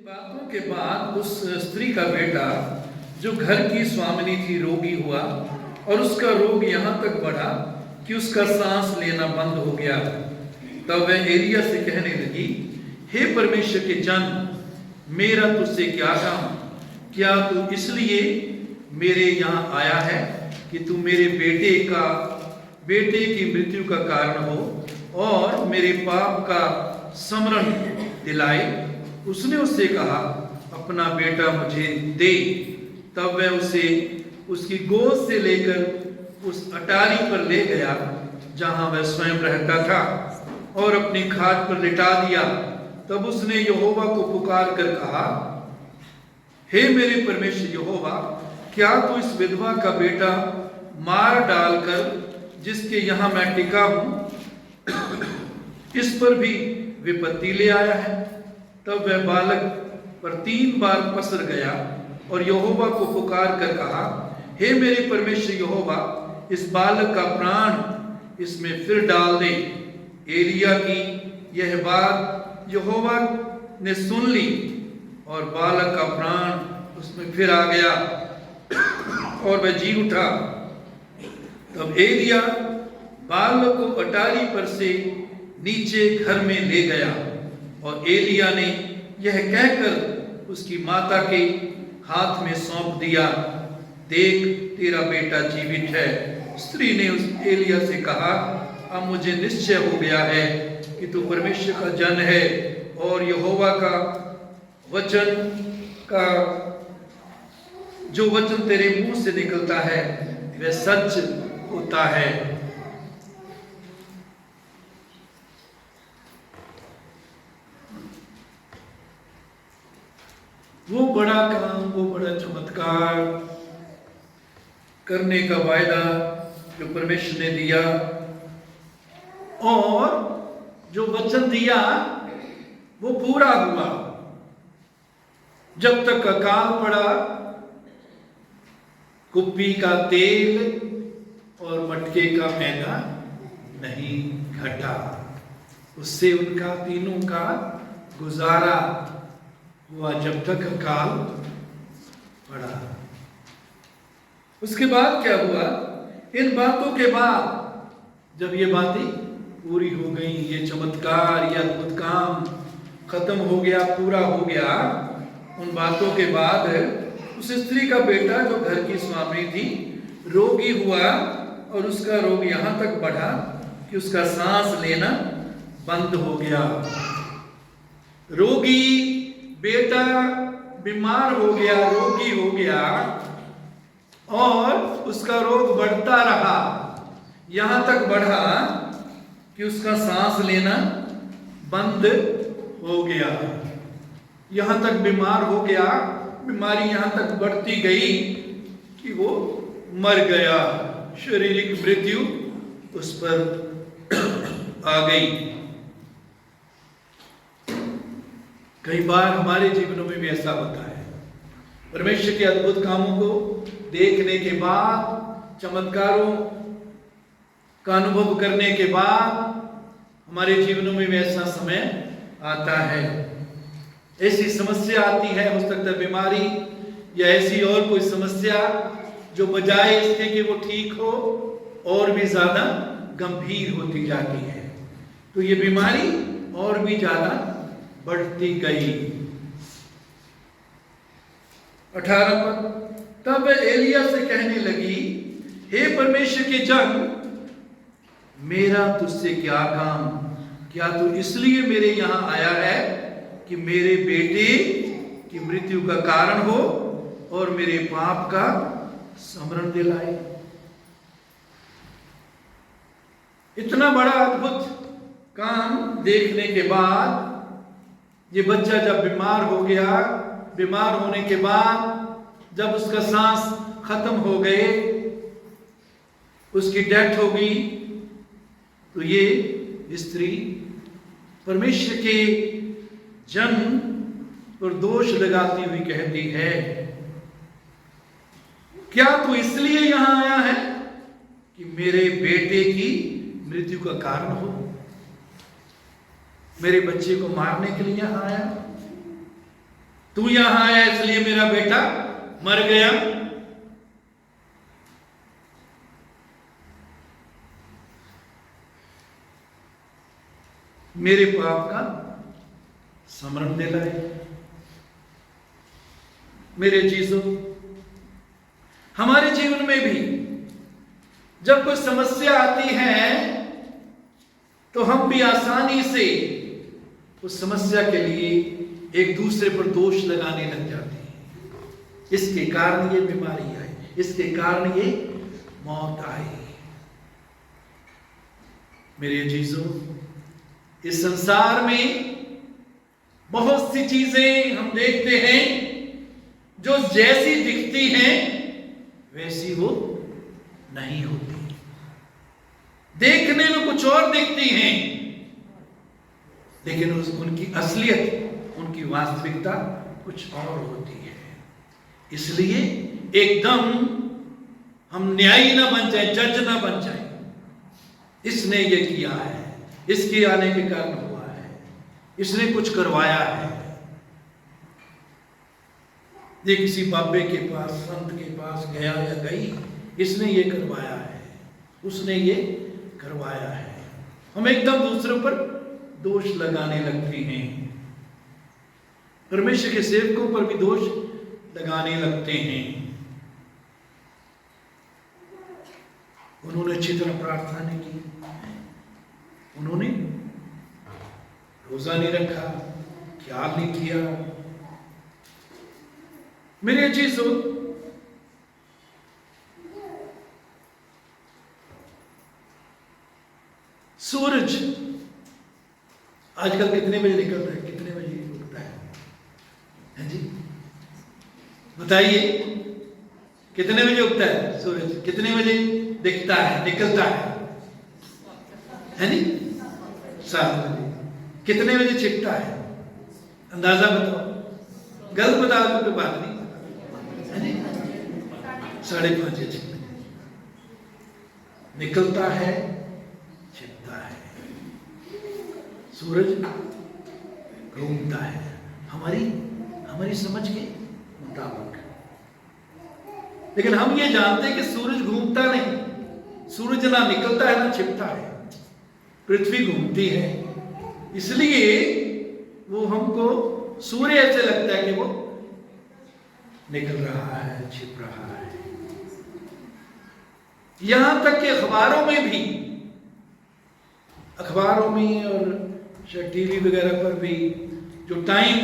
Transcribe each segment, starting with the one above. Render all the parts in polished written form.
बातों के बाद उस स्त्री का बेटा जो घर की स्वामिनी थी रोगी हुआ और उसका रोग यहाँ तक बढ़ा कि उसका सांस लेना बंद हो गया। तब वह एलिया से कहने लगी, हे परमेश्वर के जन, मेरा तुझसे क्या काम? क्या तू इसलिए मेरे यहाँ आया है कि तू मेरे बेटे की मृत्यु का कारण हो और मेरे पाप का स्मरण दिलाए? उसने उससे कहा, अपना बेटा मुझे दे। तब वह उसे उसकी गोद से लेकर उस अटारी पर ले गया जहां वह स्वयं रहता था और अपनी खाट पर लिटा दिया। तब उसने यहोवा को पुकार कर कहा, हे मेरे परमेश्वर यहोवा, क्या तू इस विधवा का बेटा मार डालकर जिसके यहाँ मैं टिका हूं इस पर भी विपत्ति ले आया है? तब वह बालक पर 3 बार पसर गया और यहोवा को पुकार कर कहा, हे मेरे परमेश्वर यहोवा, इस बालक का प्राण इसमें फिर डाल दे। एलिया की यह बात यहोवा ने सुन ली और बालक का प्राण उसमें फिर आ गया और वह जी उठा। तब एलिया बालक को अटारी पर से नीचे घर में ले गया और एलिया ने यह कहकर उसकी माता के हाथ में सौंप दिया, देख तेरा बेटा जीवित है। स्त्री ने उस एलिया से कहा, अब मुझे निश्चय हो गया है कि तू परमेश्वर का जन है और यहोवा का जो वचन तेरे मुंह से निकलता है वह सच होता है। वो बड़ा काम, वो बड़ा चमत्कार करने का वायदा जो परमेश्वर ने दिया और जो वचन दिया वो पूरा हुआ। जब तक अकाल पड़ा, कुप्पी का तेल और मटके का मैदा नहीं घटा। उससे उनका तीनों का गुजारा हुआ जब तक अकाल पड़ा। उसके बाद क्या हुआ? इन बातों के बाद जब ये बातें पूरी हो गई, ये चमत्कार, ये अद्भुत काम खत्म हो गया, पूरा हो गया, उन बातों के बाद उस स्त्री का बेटा जो घर की स्वामी थी रोगी हुआ और उसका रोग यहां तक बढ़ा कि उसका सांस लेना बंद हो गया। रोगी बेटा बीमार हो गया, रोगी हो गया और उसका रोग बढ़ता रहा, यहां तक बढ़ा कि उसका सांस लेना बंद हो गया। यहां तक बीमार हो गया, बीमारी यहां तक बढ़ती गई कि वो मर गया, शारीरिक मृत्यु उस पर आ गई। कई बार हमारे जीवनों में भी ऐसा होता है। परमेश्वर के अद्भुत कामों को देखने के बाद, चमत्कारों का अनुभव करने के बाद हमारे जीवनों में भी ऐसा समय आता है, ऐसी समस्या आती है, हो सकता है बीमारी या ऐसी और कोई समस्या जो बजाय इसके कि वो ठीक हो और भी ज्यादा गंभीर होती जाती है। तो ये बीमारी और भी ज्यादा बढ़ती गई। 18 पद, तब एलिया से कहने लगी, हे परमेश्वर के जन, मेरा तुझसे क्या काम? क्या तू इसलिए मेरे यहां आया है कि मेरे बेटे की मृत्यु का कारण हो और मेरे पाप का स्मरण दिलाए? इतना बड़ा अद्भुत काम देखने के बाद, ये बच्चा जब बीमार हो गया, बीमार होने के बाद जब उसका सांस खत्म हो गए, उसकी डेथ हो गई, तो ये स्त्री परमेश्वर के जन पर दोष लगाती हुई कहती है, क्या तू इसलिए यहां आया है कि मेरे बेटे की मृत्यु का कारण हो? मेरे बच्चे को मारने के लिए आया? तू यहां आया इसलिए मेरा बेटा मर गया। मेरे पाप का स्मरण दिलाए। मेरे चीजों, हमारे जीवन में भी जब कोई समस्या आती है तो हम भी आसानी से उस समस्या के लिए एक दूसरे पर दोष लगाने लग जाते हैं। इसके कारण ये बीमारी आई, इसके कारण ये मौत आई। मेरे अजीजों, इस संसार में बहुत सी चीजें हम देखते हैं जो जैसी दिखती हैं वैसी वो नहीं होती। देखने में कुछ और दिखती हैं, लेकिन उनकी असलियत, उनकी वास्तविकता कुछ और होती है। इसलिए एकदम हम न्यायी ना बन जाए, जज ना बन जाए। इसने ये किया है, इसके आने के कारण हुआ है, इसने कुछ करवाया है। ये किसी बाबे के पास, संत के पास गया या गई, इसने ये करवाया है, उसने ये करवाया है। हम एकदम दूसरों पर दोष लगाने लगते हैं। परमेश्वर के सेवकों पर भी दोष लगाने लगते हैं। उन्होंने अच्छी तरह प्रार्थना नहीं की, उन्होंने रोजा नहीं रखा, ख्याल नहीं किया। मेरे अजीजों, सूरज आजकल कितने बजे निकलता है, कितने बजे उगता है जी? बताइए, कितने बजे उगता है सूरज? कितने बजे दिखता है, निकलता है जी? 7 बजे। कितने बजे छिपता है? अंदाजा बताओ, गलत बता दो कोई बात नहीं, है जी? 5:30 बजे निकलता है, छिपता है। सूरज घूमता है हमारी समझ के मुताबिक। लेकिन हम ये जानते हैं कि सूरज घूमता नहीं, सूरज ना निकलता है ना छिपता है, पृथ्वी घूमती है। इसलिए वो हमको सूर्य ऐसे लगता है कि वो निकल रहा है, छिप रहा है। यहां तक कि अखबारों में भी, अखबारों में और टीवी वगैरह पर भी जो टाइम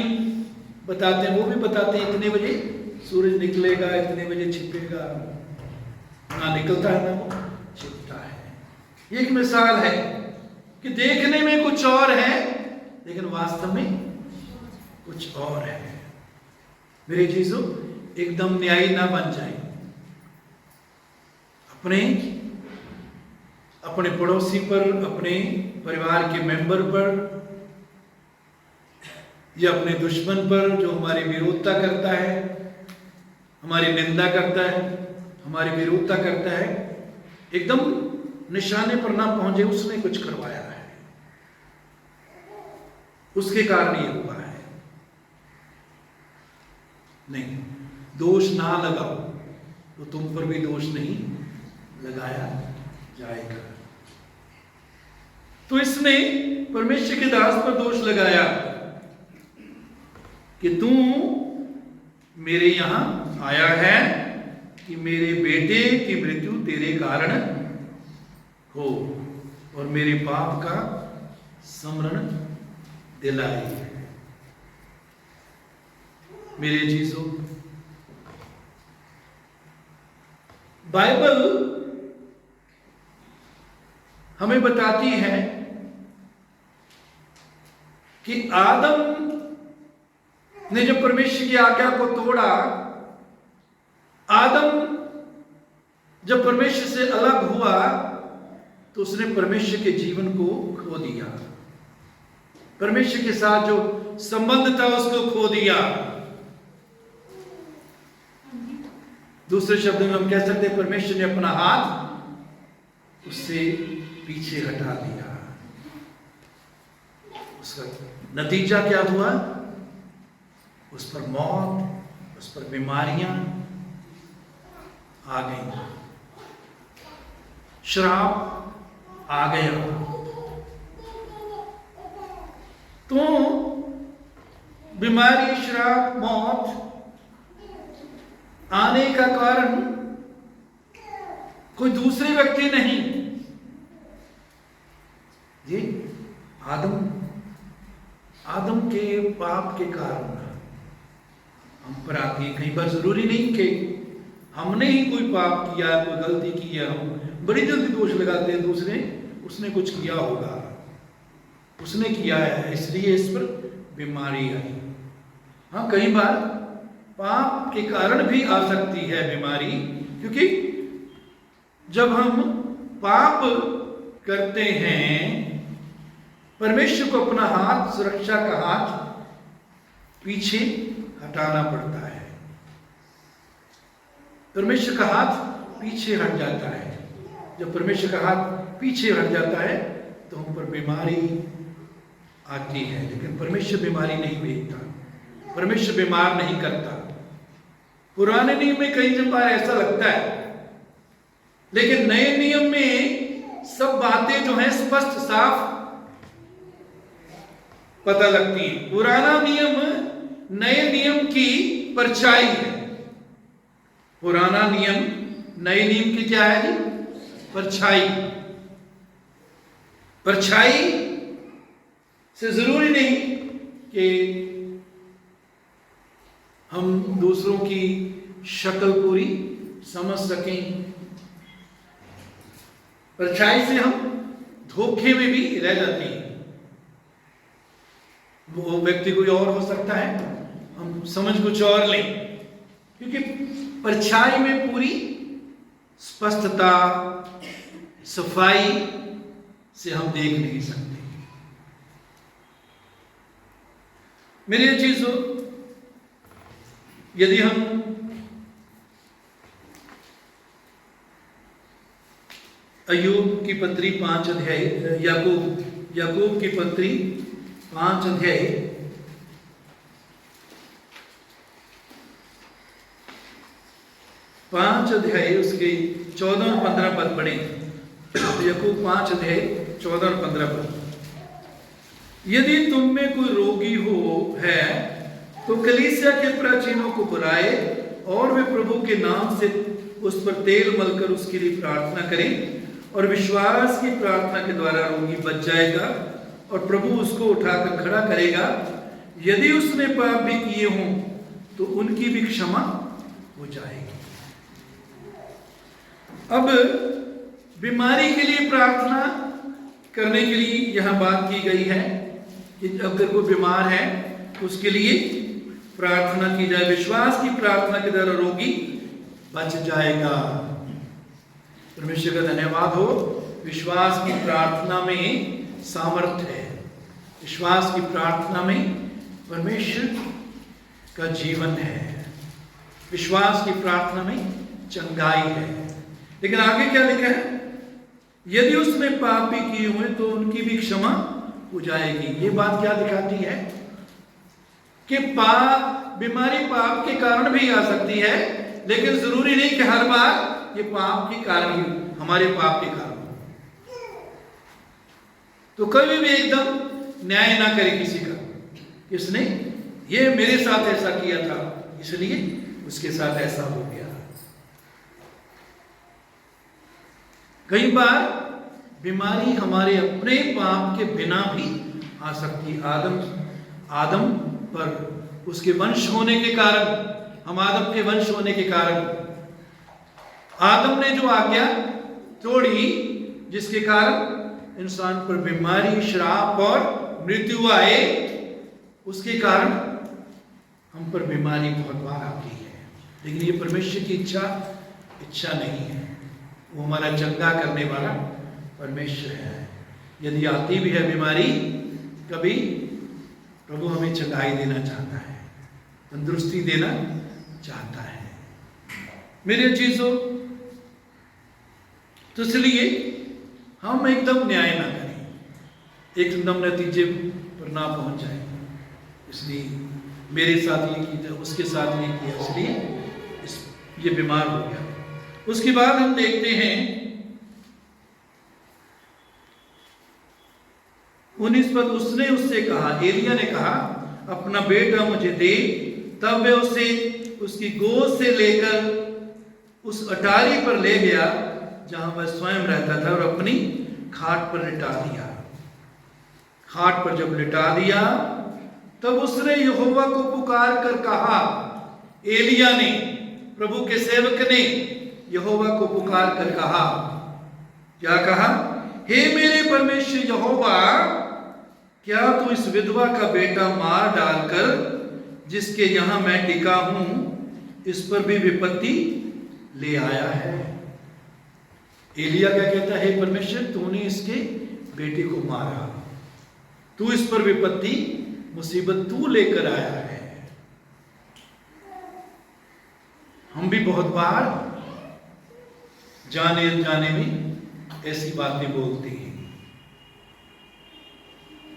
बताते हैं, वो भी बताते हैं इतने बजे सूरज निकलेगा, इतने बजे छिपेगा। ना निकलता है ना वो छिपता है। ये एक मिसाल है कि देखने में कुछ और है लेकिन वास्तव में कुछ और है। मेरे चीजों, एकदम न्यायी ना बन जाए। अपने पड़ोसी पर, अपने परिवार के मेंबर पर या अपने दुश्मन पर जो हमारी विरोधता करता है, हमारी निंदा करता है, हमारी विरोधता करता है, एकदम निशाने पर ना पहुंचे। उसने कुछ करवाया है, उसके कारण ये हुआ है। नहीं, दोष ना लगाओ तो तुम पर भी दोष नहीं लगाया जाएगा। तो इसने परमेश्वर के दास पर दोष लगाया कि तू मेरे यहां आया है कि मेरे बेटे की मृत्यु तेरे कारण हो और मेरे पाप का स्मरण दिलाए। मेरे चीजों, बाइबल हमें बताती है कि आदम ने जब परमेश्वर की आज्ञा को तोड़ा, आदम जब परमेश्वर से अलग हुआ तो उसने परमेश्वर के जीवन को खो दिया। परमेश्वर के साथ जो संबंध था उसको खो दिया। दूसरे शब्द में हम कह सकते हैं, परमेश्वर ने अपना हाथ उससे पीछे हटा दिया। उसका नतीजा क्या हुआ? उस पर मौत, उस पर बीमारियां आ गई, श्राप आ गया। तो बीमारी, श्राप, मौत आने का कारण कोई दूसरे व्यक्ति नहीं, ये आदम के पाप के कारण हम पर आती है। कई बार जरूरी नहीं कि हमने ही कोई पाप किया, कोई गलती की है, हम बड़ी जल्दी दोष लगाते हैं दूसरे, उसने कुछ किया होगा, उसने किया है इसलिए इस पर बीमारी आई। हाँ, कई बार पाप के कारण भी आ सकती है बीमारी, क्योंकि जब हम पाप करते हैं, परमेश्वर को अपना हाथ, सुरक्षा का हाथ पीछे हटाना पड़ता है। परमेश्वर का हाथ पीछे हट जाता है। जब परमेश्वर का हाथ पीछे हट जाता है तो हम पर बीमारी आती है। लेकिन परमेश्वर बीमारी नहीं भेजता, परमेश्वर बीमार नहीं करता। पुराने नियम में कई बार ऐसा लगता है, लेकिन नए नियम में सब बातें जो हैं स्पष्ट साफ पता लगती है। पुराना नियम नए नियम की परछाई है। पुराना नियम नए नियम की क्या है जी? परछाई। परछाई से जरूरी नहीं कि हम दूसरों की शक्ल पूरी समझ सकें। परछाई से हम धोखे में भी रह जाते हैं। वो व्यक्ति कोई और हो सकता है, हम समझ कुछ और लें, क्योंकि परछाई में पूरी स्पष्टता, सफाई से हम देख नहीं सकते। मेरे चीजों, यदि हम अय्यूब की पत्री 5 अध्याय, याकूब की पत्री 5 अध्याय 5 अध्याय उसके 14 और 15 पद पढ़े। याकूब 5 अध्याय 14 और 15 पद। यदि तुम में कोई रोगी है तो कलीसिया के प्राचीनों को बुलाए और वे प्रभु के नाम से उस पर तेल मलकर उसके लिए प्रार्थना करें, और विश्वास की प्रार्थना के द्वारा रोगी बच जाएगा और प्रभु उसको उठाकर खड़ा करेगा। यदि उसने पाप भी किए हों तो उनकी भी क्षमा हो जाएगी। अब बीमारी के लिए प्रार्थना करने के लिए यहां बात की गई है कि अगर कोई बीमार है उसके लिए प्रार्थना की जाए। विश्वास की प्रार्थना के द्वारा रोगी बच जाएगा। परमेश्वर का धन्यवाद हो। विश्वास की प्रार्थना में सामर्थ्य है। विश्वास की प्रार्थना में परमेश्वर का जीवन है। विश्वास की प्रार्थना में चंगाई है। लेकिन आगे क्या लिखा है? यदि उसने पाप भी किए हुए तो उनकी भी क्षमा हो जाएगी। ये बात क्या दिखाती है कि बीमारी पाप के कारण भी आ सकती है, लेकिन जरूरी नहीं कि हर बार ये पाप के कारण ही, हमारे पाप के कारण। तो कभी भी एकदम न्याय ना करे किसी का, इसने ये मेरे साथ ऐसा किया था इसलिए उसके साथ ऐसा हो गया। कई बार बीमारी हमारे अपने पाप के बिना भी आ सकती है। आदम पर उसके वंश होने के कारण, हम आदम के वंश होने के कारण, आदम ने जो आज्ञा तोड़ी जिसके कारण इंसान पर बीमारी, श्राप और मृत्यु आए, उसके कारण हम पर बीमारी बहुत बार आती है। लेकिन ये परमेश्वर की इच्छा नहीं है। वो हमारा चंगा करने वाला परमेश्वर है। यदि आती भी है बीमारी, कभी प्रभु हमें चंगाई देना चाहता है, तंदुरुस्ती देना चाहता है। मेरे चीजों, तो इसलिए हम एकदम न्याय ना करें, एकदम नतीजे पर ना पहुंच जाए। इसलिए मेरे साथ ये किया, उसके साथ ये किया, इसलिए ये बीमार हो गया। उसके बाद हम देखते हैं 19 पद, उसने उससे कहा, एलिया ने कहा, अपना बेटा मुझे दे। तब वे उसे उसकी गोद से लेकर उस अटारी पर ले गया जहां वह स्वयं रहता था और अपनी खाट पर लिटा दिया। खाट पर जब लिटा दिया तब उसने यहोवा को पुकार कर कहा, एलिया ने, प्रभु के सेवक ने यहोवा को पुकार कर कहा, क्या कहा? हे मेरे परमेश्वर यहोवा, क्या तू इस विधवा का बेटा मार डालकर जिसके यहां मैं टिका हूं इस पर भी विपत्ति ले आया है? एलिया क्या कहता है? हे परमेश्वर, तूने इसके बेटे को मारा, तू इस पर विपत्ति, मुसीबत तू लेकर आया है। हम भी बहुत बार जाने अनजाने में ऐसी बातें बोलते हैं।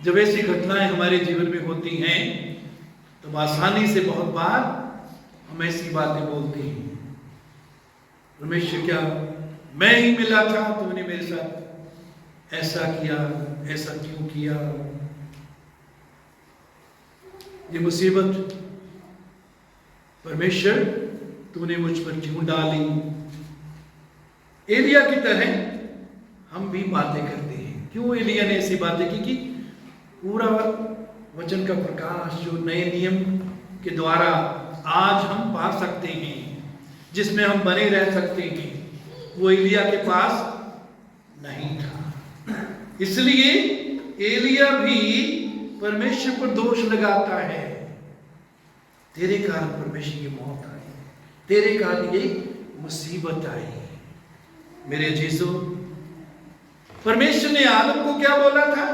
जब ऐसी घटनाएं हमारे जीवन में होती हैं तो आसानी से बहुत बार हम ऐसी बातें बोलते हैं, परमेश्वर क्या मैं ही मिला था, तूने मेरे साथ ऐसा किया, ऐसा क्यों किया? ये मुसीबत परमेश्वर तूने मुझ पर क्यों डाली? एलिया की तरह हम भी बातें करते हैं। क्यों एलिया ने ऐसी बातें की कि पूरा वचन का प्रकाश जो नए नियम के द्वारा आज हम पा सकते हैं, जिसमें हम बने रह सकते हैं, वो एलिया के पास नहीं था। इसलिए एलिया भी परमेश्वर पर दोष लगाता है, तेरे कारण परमेश्वर की मौत आई, तेरे कारण ये मुसीबत आई। मेरे जीसू, परमेश्वर ने आदम को क्या बोला था?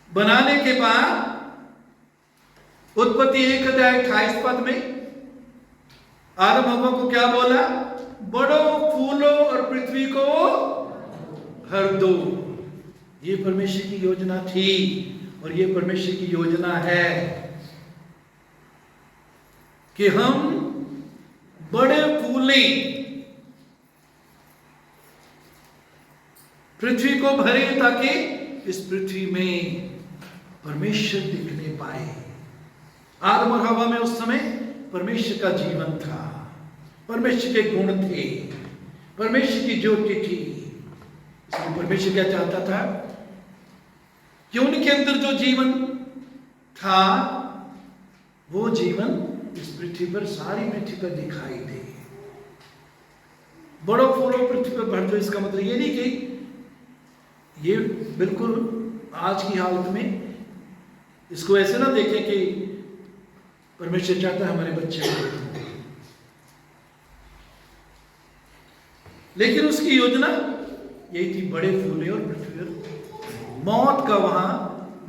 बनाने के बाद उत्पत्ति 1:28 पद में आदम हव्वा को क्या बोला? बढ़ो, फूलो और पृथ्वी को भर दो। ये परमेश्वर की योजना थी और ये परमेश्वर की योजना है कि हम बड़े फूलें, पृथ्वी को भरे, ताकि इस पृथ्वी में परमेश्वर दिखने पाए। आदम और हवा में उस समय परमेश्वर का जीवन था, परमेश्वर के गुण थे, परमेश्वर की ज्योति थी। इसलिए परमेश्वर क्या चाहता था कि उनके अंदर जो जीवन था वो जीवन इस पृथ्वी पर, सारी पृथ्वी पर दिखाई दे। बड़ो फूलो पृथ्वी पर भर दो, इसका मतलब ये नहीं कि ये बिल्कुल आज की हालत में इसको ऐसे ना देखें कि परमेश्वर चाहता है हमारे बच्चे, लेकिन उसकी योजना यही थी, बड़े फूले और पृथ्वी पर। मौत का वहां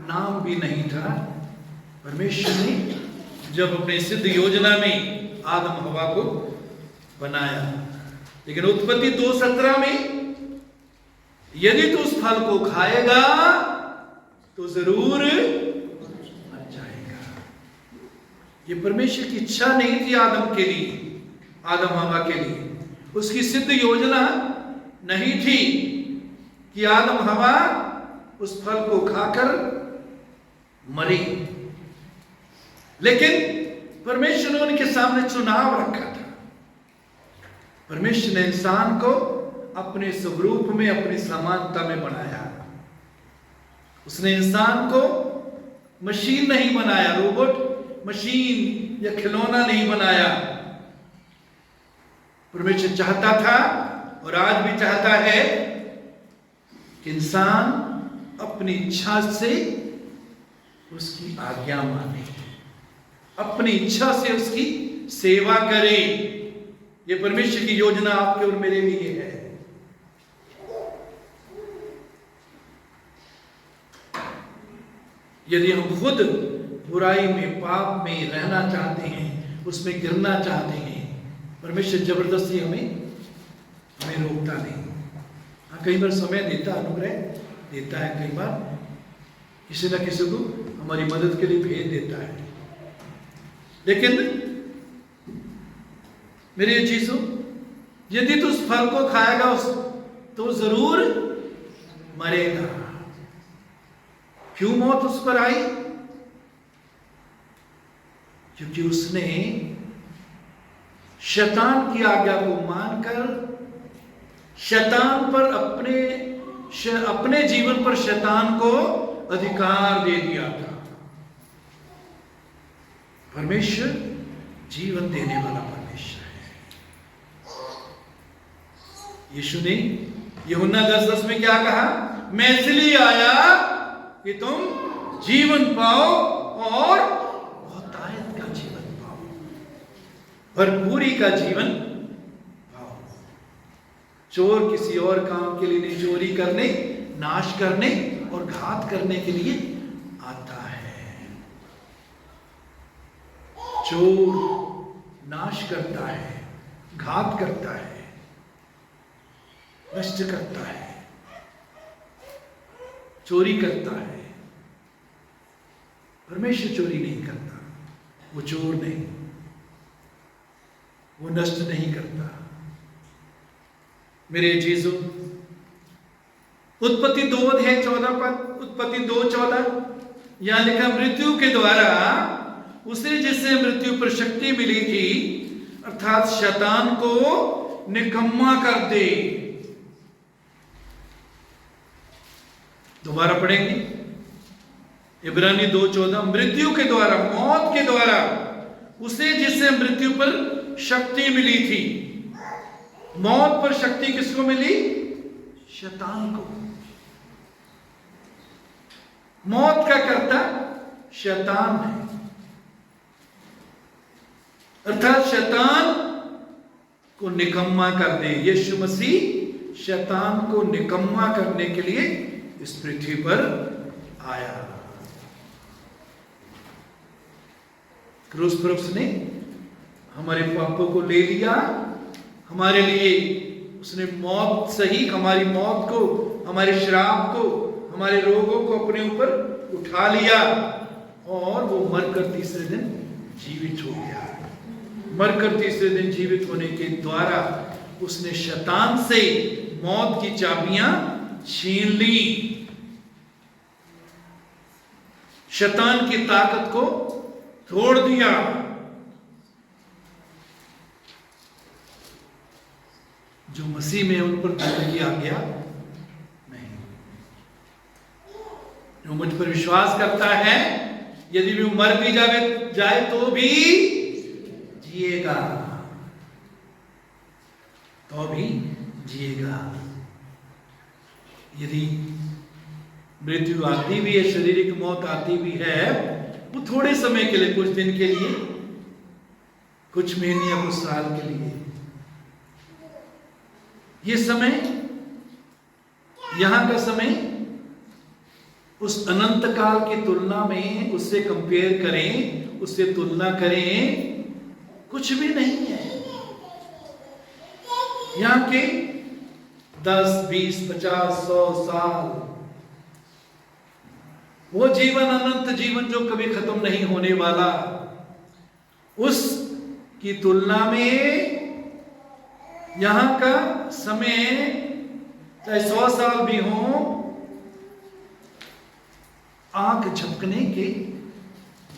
नाम भी नहीं था। परमेश्वर ने जब अपने सिद्ध योजना में आदम हवा को बनाया, लेकिन उत्पत्ति 2:17 में यदि तू उस फल को खाएगा तो जरूर मर जाएगा। ये परमेश्वर की इच्छा नहीं थी आदम के लिए, आदम हवा के लिए। उसकी सिद्ध योजना नहीं थी कि आदम हवा उस फल को खाकर मरे, लेकिन परमेश्वर ने उनके सामने चुनाव रखा था। परमेश्वर ने इंसान को अपने स्वरूप में, अपनी समानता में बनाया। उसने इंसान को मशीन नहीं बनाया, रोबोट, मशीन या खिलौना नहीं बनाया। परमेश्वर चाहता था और आज भी चाहता है कि इंसान अपनी इच्छा से उसकी आज्ञा माने, अपनी इच्छा से उसकी सेवा करे। ये परमेश्वर की योजना आपके और मेरे लिए है। यदि हम खुद बुराई में, पाप में रहना चाहते हैं, उसमें गिरना चाहते हैं, परमेश्वर जबरदस्ती हमें रोकता नहीं। हाँ, कई बार समय देता, अनुग्रह देता है, कई बार किसी न किसी को हमारी मदद के लिए भेज देता है, लेकिन मेरे चीजों, यदि तू उस फल को खाएगा तो जरूर मरेगा। क्यों मौत उस पर आई? क्योंकि उसने शैतान की आज्ञा को मानकर शैतान पर अपने जीवन पर शैतान को अधिकार दे दिया था। परमेश्वर जीवन देने वाला परमेश्वर है। यीशु ने यूहन्ना 10:10 में क्या कहा? मैं इसलिए आया कि तुम जीवन पाओ और बहुतायत का जीवन पाओ, भरपूरी का जीवन पाओ। चोर किसी और काम के लिए नहीं, चोरी करने, नाश करने और घात करने के लिए आता है। चोर नाश करता है, घात करता है, नष्ट करता है, चोरी करता है। परमेश्वर चोरी नहीं करता, वो चोर नहीं, वो नष्ट नहीं करता। मेरे चीजों, उत्पत्ति 2:14 उत्पत्ति 2:14 यहां लिखा, मृत्यु के द्वारा उसे जिससे मृत्यु पर शक्ति मिली थी, अर्थात शैतान को निकम्मा कर दे। दोबारा पढ़ेंगे, इब्रानी 2:14, मृत्यु के द्वारा, मौत के द्वारा उसे जिससे मृत्यु पर शक्ति मिली थी। मौत पर शक्ति किसको मिली? शैतान को। मौत का कर्ता शैतान है, अर्थात शैतान को निकम्मा कर दे। यीशु मसीह शैतान को निकम्मा करने के लिए इस पृथ्वी पर आया। क्रूस पर उसने हमारे पापों को ले लिया, हमारे लिए उसने मौत सही, हमारी मौत को, हमारे श्राप को, हमारे रोगों को अपने ऊपर उठा लिया और वो मरकर तीसरे दिन जीवित हो गया। मरकर तीसरे दिन जीवित होने के द्वारा उसने शैतान से मौत की चाबियां छीन ली, शैतान की ताकत को तोड़ दिया। जो मसीह में उन पर दंड की आज्ञा नहीं। जो मुझ पर विश्वास करता है, यदि भी मर भी जाए तो भी जिएगा, तो भी जिएगा। यदि मृत्यु आती भी है, शारीरिक मौत आती भी है, वो थोड़े समय के लिए, कुछ दिन के लिए, कुछ महीने या कुछ साल के लिए। ये समय, यहां का समय उस अनंत काल की तुलना में, उससे कंपेयर करें, उससे तुलना करें, कुछ भी नहीं है। यहां के 10, 20, 50, 100 साल, वो जीवन, अनंत जीवन जो कभी खत्म नहीं होने वाला, उस की तुलना में यहां का समय चाहे 100 साल भी हो, आंख झपकने के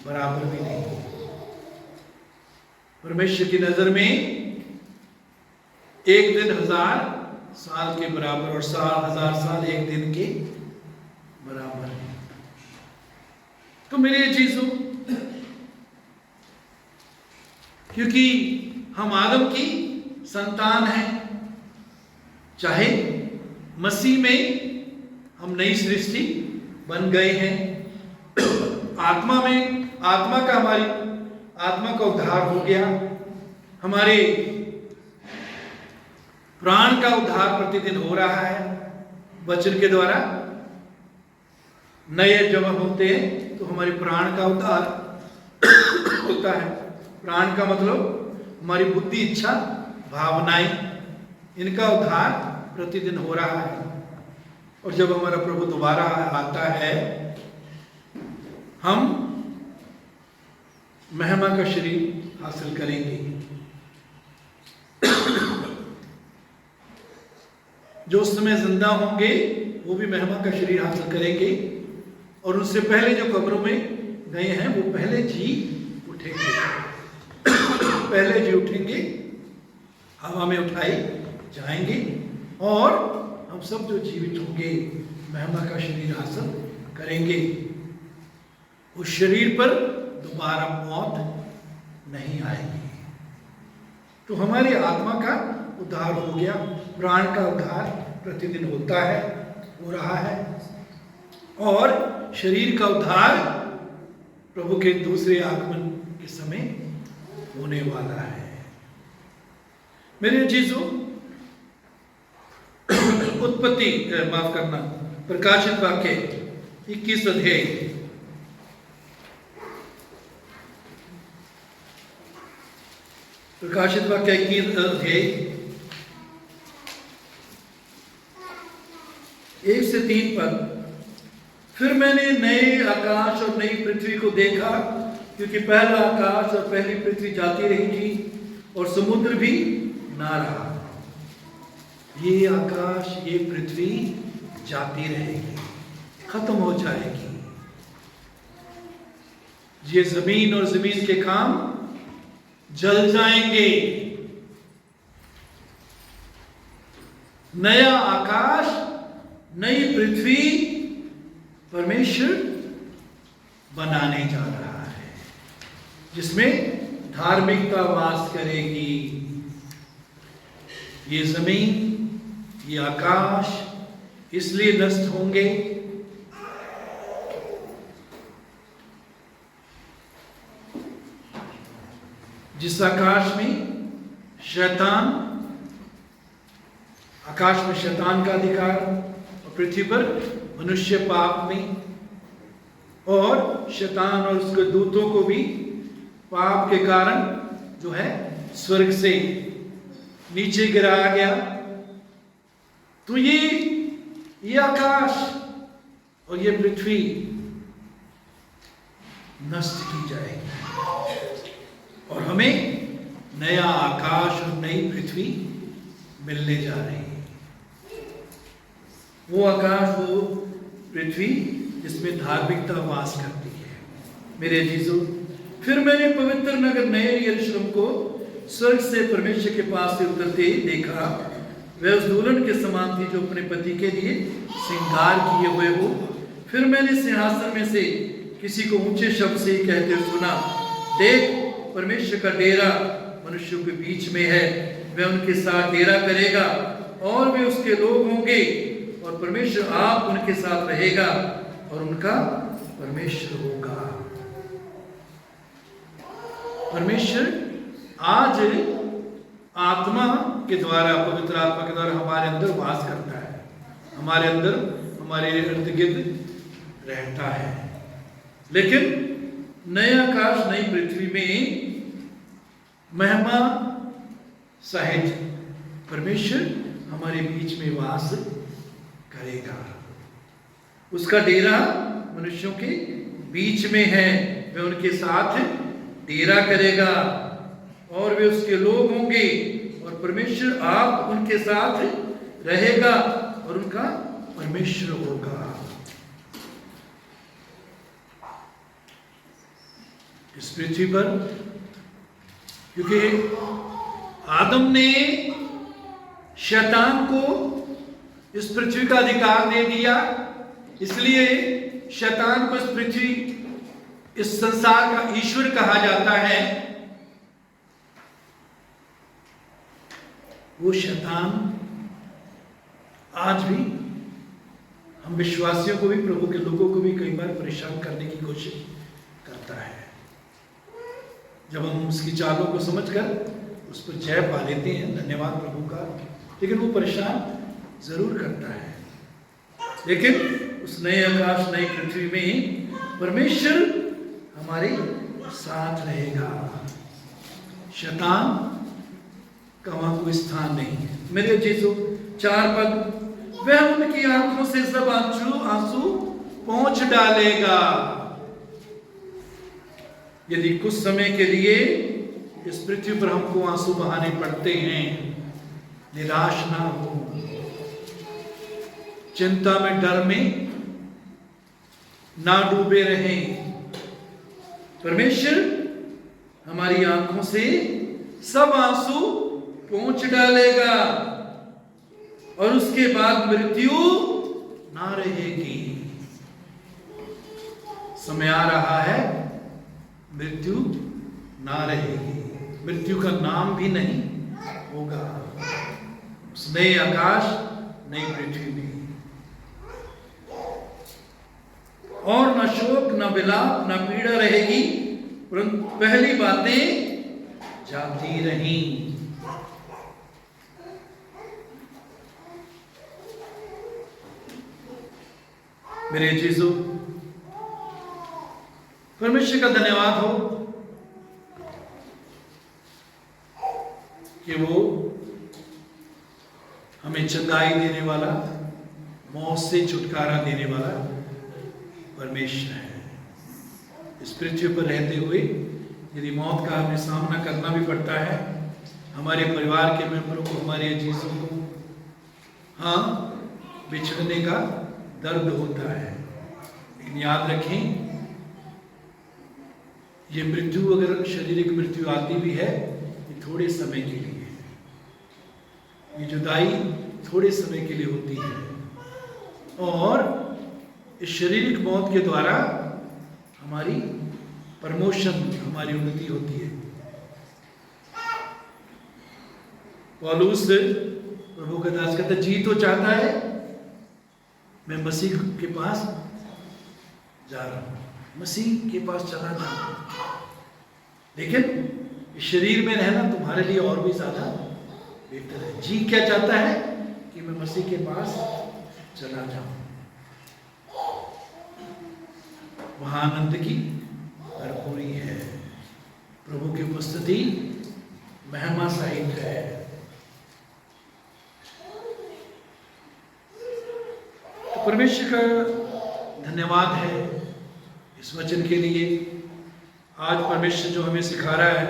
बराबर भी नहीं। परमेश्वर की नजर में एक दिन 1000 साल के बराबर और 1000 साल एक दिन के बराबर है। तो मेरे चीजों, क्योंकि हम आदम की संतान हैं, चाहे मसीह में हम नई सृष्टि बन गए हैं, आत्मा में, आत्मा का उद्धार हो गया, हमारे प्राण का उद्धार प्रतिदिन हो रहा है वचन के द्वारा। नए जब हम होते हैं तो हमारे प्राण का उद्धार होता है। प्राण का मतलब हमारी बुद्धि, इच्छा, भावनाएं, इनका उद्धार प्रतिदिन हो रहा है। और जब हमारा प्रभु दोबारा आता है, हम महिमा का शरीर हासिल करेंगे। जो उस समय जिंदा होंगे वो भी महिमा का शरीर हासिल करेंगे, और उससे पहले जो कब्रों में गए हैं वो पहले जी उठेंगे। पहले जी उठेंगे, हवा में उठाए जाएंगे, और हम सब जो जीवित होंगे महिमा का शरीर हासिल करेंगे। उस शरीर पर दोबारा मौत नहीं आएगी। तो हमारी आत्मा का उद्धार हो गया, प्राण का उद्धार प्रतिदिन होता है, हो रहा है, और शरीर का उद्धार प्रभु के दूसरे आगमन के समय होने वाला है। मेरे चीजों, उत्पत्ति माफ करना, प्रकाशित वाक्य 21 अध्याय, प्रकाशित वाक्य 21 अध्याय 1 से 3 पद। फिर मैंने नए आकाश और नई पृथ्वी को देखा, क्योंकि पहला आकाश और पहली पृथ्वी जाती रही थी और समुद्र भी ना रहा। ये आकाश, ये पृथ्वी जाती रहेगी, खत्म हो जाएगी। ये जमीन और जमीन के काम जल जाएंगे। नया आकाश, नई पृथ्वी परमेश्वर बनाने जा रहा है, जिसमें धार्मिकता वास करेगी। ये जमीन, ये आकाश इसलिए नष्ट होंगे जिस आकाश में शैतान, आकाश में शैतान का अधिकार और पृथ्वी पर मनुष्य पाप में, और शैतान और उसके दूतों को भी पाप के कारण जो है स्वर्ग से नीचे गिराया गया। तो ये आकाश और ये पृथ्वी नष्ट की जाएगी, और हमें नया आकाश और नई पृथ्वी मिलने जा रही है। वो आकाश, वो पृथ्वी जिसमें धार्मिकता वास करती है। मेरे अजीजों, फिर मैंने पवित्र नगर नए यरूशलेम को स्वर्ग से परमेश्वर के पास से उतरते देखा। वह उस दुल्हन के समान थी जो अपने पति के लिए श्रृंगार किए हुए हो। फिर मैंने सिंहासन में से किसी को ऊंचे शब्द से कहते हुए सुना, देख, परमेश्वर का डेरा मनुष्यों के बीच में है। वह उनके साथ डेरा करेगा और वे उसके लोग होंगे, और परमेश्वर आप उनके साथ रहेगा और उनका परमेश्वर होगा। परमेश्वर आज आत्मा के द्वारा, पवित्र आत्मा के द्वारा हमारे अंदर वास करता है, हमारे अंदर, हमारे इर्द गिर्द रहता है। लेकिन नए आकाश नई पृथ्वी में महिमा सहित परमेश्वर हमारे बीच में वास करेगा। उसका डेरा मनुष्यों के बीच में है, वह उनके साथ डेरा करेगा और वे उसके लोग होंगे, और परमेश्वर आप उनके साथ रहेगा और उनका परमेश्वर होगा। इस पृथ्वी पर, क्योंकि आदम ने शैतान को इस पृथ्वी का अधिकार दे दिया, इसलिए शैतान को इस पृथ्वी, इस संसार का ईश्वर कहा जाता है। वो शैतान आज भी हम विश्वासियों को भी, प्रभु के लोगों को भी कई बार परेशान करने की कोशिश करता है। जब हम उसकी चालों को समझकर उस पर जय पा लेते हैं, धन्यवाद प्रभु का, लेकिन वो परेशान जरूर करता है। लेकिन उस नए आकाश नई पृथ्वी में परमेश्वर हमारे साथ रहेगा। शैतान का वहां कोई स्थान नहीं है। मेरे चीजों, 4 पद, वह उनकी आंखों से सब आंसू पोंछ डालेगा। यदि कुछ समय के लिए इस पृथ्वी पर हमको आंसू बहाने पड़ते हैं, निराश ना हो, चिंता में, डर में ना डूबे रहें। परमेश्वर हमारी आंखों से सब आंसू पोंछ डालेगा और उसके बाद मृत्यु ना रहेगी। समय आ रहा है, मृत्यु ना रहेगी, मृत्यु का नाम भी नहीं होगा उस नए आकाश, नई पृथ्वी में। और न शोक, न विलाप, न पीड़ा रहेगी, परंतु पहली बातें जाती रहीं। मेरे जीसू, परमेश्वर का धन्यवाद हो कि वो हमें चंगाई देने वाला, मौत से छुटकारा देने वाला परमेश्वर है। इस पृथ्वी पर रहते हुए यदि मौत का हमें सामना करना भी पड़ता है, हमारे परिवार के मेंबरों को, हमारे अजीजों को, हाँ, बिछड़ने का दर्द होता है, लेकिन याद रखें, ये मृत्यु, अगर शारीरिक मृत्यु आती भी है, ये थोड़े समय के लिए है। ये जुदाई थोड़े समय के लिए होती है और इस शारीरिक मौत के द्वारा हमारी प्रमोशन, हमारी उन्नति होती है। पौलुस प्रभु का दास कहता, जी तो चाहता है मैं मसीह के पास जा रहा हूं, मसीह के पास चला जाऊं, लेकिन इस शरीर में रहना तुम्हारे लिए और भी ज्यादा बेहतर है। जी क्या चाहता है कि मैं मसीह के पास चला जाऊं, वहां आनंद की भरपूरी है, प्रभु की उपस्थिति महिमा सहित है। तो परमेश्वर का धन्यवाद है इस वचन के लिए। आज परमेश्वर जो हमें सिखा रहा है,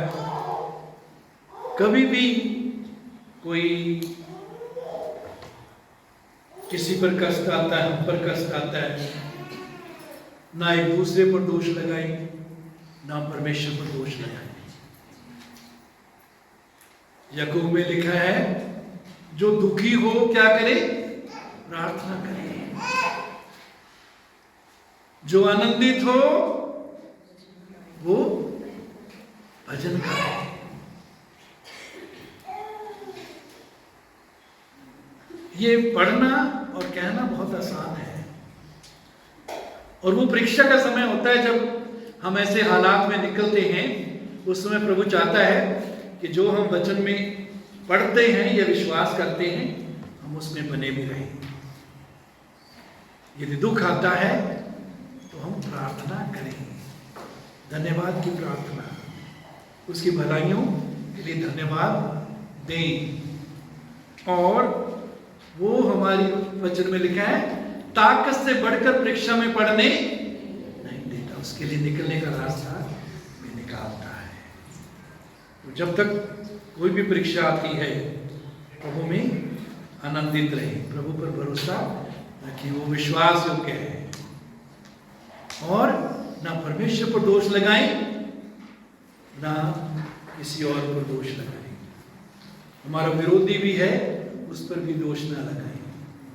कभी भी कोई किसी पर कष्ट आता है, हम पर कष्ट आता है, ना एक दूसरे पर दोष लगाए, ना परमेश्वर पर दोष लगाए। याकूब में लिखा है, जो दुखी हो क्या करे, प्रार्थना करे, जो आनंदित हो वो भजन करे। ये पढ़ना और कहना बहुत आसान है, और वो परीक्षा का समय होता है जब हम ऐसे हालात में निकलते हैं। उस समय प्रभु चाहता है कि जो हम वचन में पढ़ते हैं या विश्वास करते हैं, हम उसमें बने भी रहें। यदि दुख आता है तो हम प्रार्थना करें, धन्यवाद की प्रार्थना, उसकी भलाइयों के लिए धन्यवाद दें। और वो हमारी वचन में लिखा है, ताकत से बढ़कर परीक्षा में पढ़ने नहीं देता, उसके लिए निकलने का रास्ता भी निकालता है। तो जब तक कोई भी परीक्षा आती है, प्रभु में आनंदित रहे, प्रभु पर भरोसा रखिए, वो विश्वास योग्य है, और ना परमेश्वर पर दोष लगाएं, ना किसी और पर दोष लगाएं। हमारा विरोधी भी है, उस पर भी दोष ना लगाएं,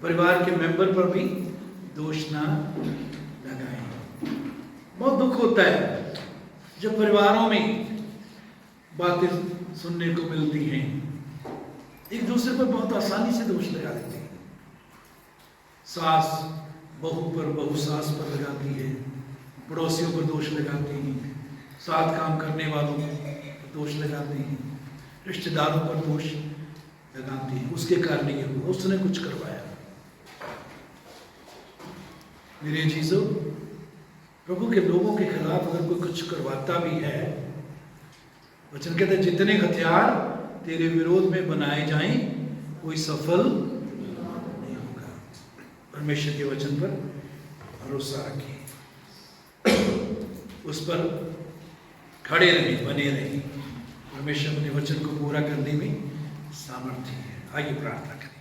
परिवार के मेंबर पर भी दोष ना लगाएं। बहुत दुख होता है जब परिवारों में बातें सुनने को मिलती हैं, एक दूसरे पर बहुत आसानी से दोष लगा देते हैं। सास बहू पर, बहू सास पर लगाती है, पड़ोसियों पर दोष लगाती हैं, साथ काम करने वालों पर दोष लगाती हैं, रिश्तेदारों पर दोष लगाती हैं, उसके कारण ये हुआ, उसने कुछ करवाया। मेरे चीजों, प्रभु के लोगों के खिलाफ अगर कोई कुछ करवाता भी है, वचन कहते हैं, जितने हथियार तेरे विरोध में बनाए जाएं, कोई सफल नहीं होगा। परमेश्वर के वचन पर भरोसा रखिए, उस पर खड़े रहें, बने रहें। परमेश्वर अपने वचन को पूरा करने में सामर्थ्य है। आइए प्रार्थना करें।